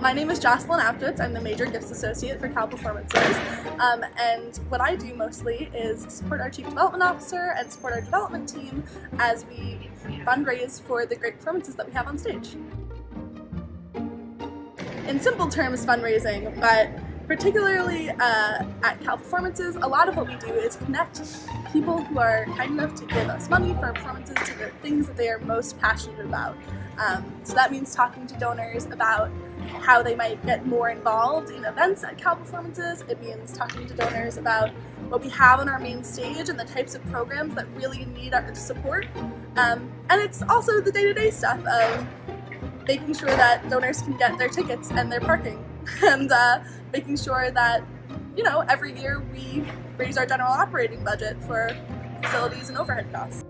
My name is Jocelyn Aptitz. I'm the Major Gifts Associate for Cal Performances, and what I do mostly is support our Chief Development Officer and support our development team as we fundraise for the great performances that we have on stage. In simple terms, fundraising, but particularly at Cal Performances, a lot of what we do is connect people who are kind enough to give us money for our performances to the things that they are most passionate about. So that means talking to donors about how they might get more involved in events at Cal Performances. It means talking to donors about what we have on our main stage and the types of programs that really need our support. And it's also the day-to-day stuff of making sure that donors can get their tickets and their parking, and making sure that, you know, every year we raise our general operating budget for facilities and overhead costs.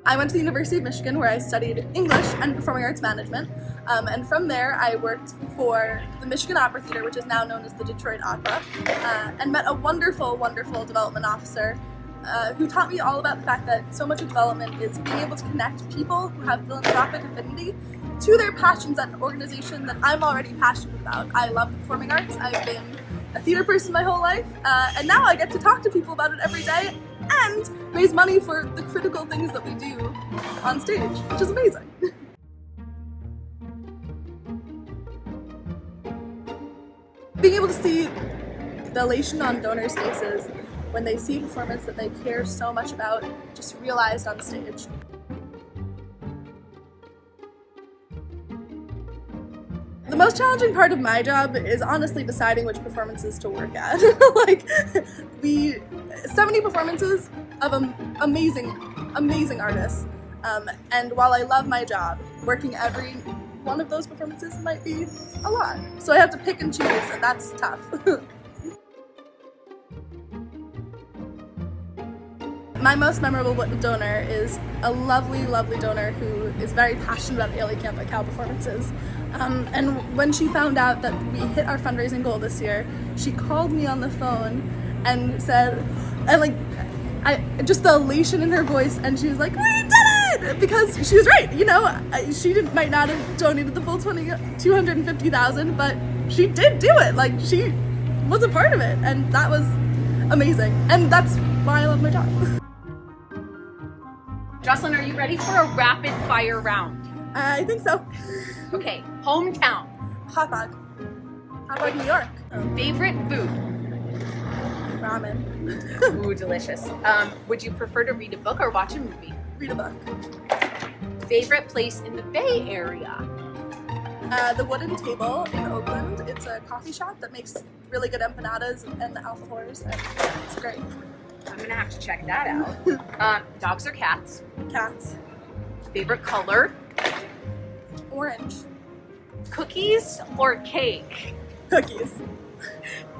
I went to the University of Michigan where I studied English and Performing Arts Management, and from there I worked for the Michigan Opera Theater, which is now known as the Detroit Opera, and met a wonderful, wonderful development officer who taught me all about the fact that so much of development is being able to connect people who have philanthropic affinity to their passions at an organization that I'm already passionate about. I love the performing arts. I've been a theater person my whole life, and now I get to talk to people about it every day and raise money for the critical things that we do on stage, which is amazing. Being able to see the elation on donors' faces when they see a performance that they care so much about just realized on stage. The most challenging part of my job is honestly deciding which performances to work at. Like, 70 performances of amazing artists. And while I love my job, working every one of those performances might be a lot. So I have to pick and choose, and that's tough. My most memorable donor is a lovely, lovely donor who is very passionate about Ailey Camp at Cal Performances. And when she found out that we hit our fundraising goal this year, she called me on the phone and said, just the elation in her voice, and she was like, "We did it!" Because she was right, you know, she might not have donated the full $250,000, but she did do it. Like, she was a part of it, and that was amazing. And that's why I love my job. Jocelyn, are you ready for a rapid fire round? I think so. Okay, hometown. Hot dog, New York. Favorite food? Ramen. Ooh, delicious. Would you prefer to read a book or watch a movie? Read a book. Favorite place in the Bay Area? The Wooden Table in Oakland. It's a coffee shop that makes really good empanadas and alfajores, and it's great. I'm gonna have to check that out. Dogs or cats? Cats. Favorite color? Orange. Cookies or cake? Cookies.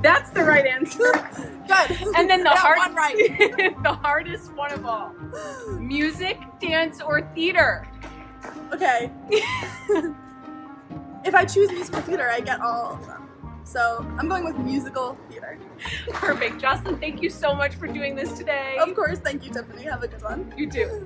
That's the right answer. Good. And then the one right. the hardest one of all. Music, dance, or theater? Okay. If I choose musical theater, I get all of them. So I'm going with musical theater. Perfect. Jocelyn, thank you so much for doing this today. Of course. Thank you, Tiffany. Have a good one. You too.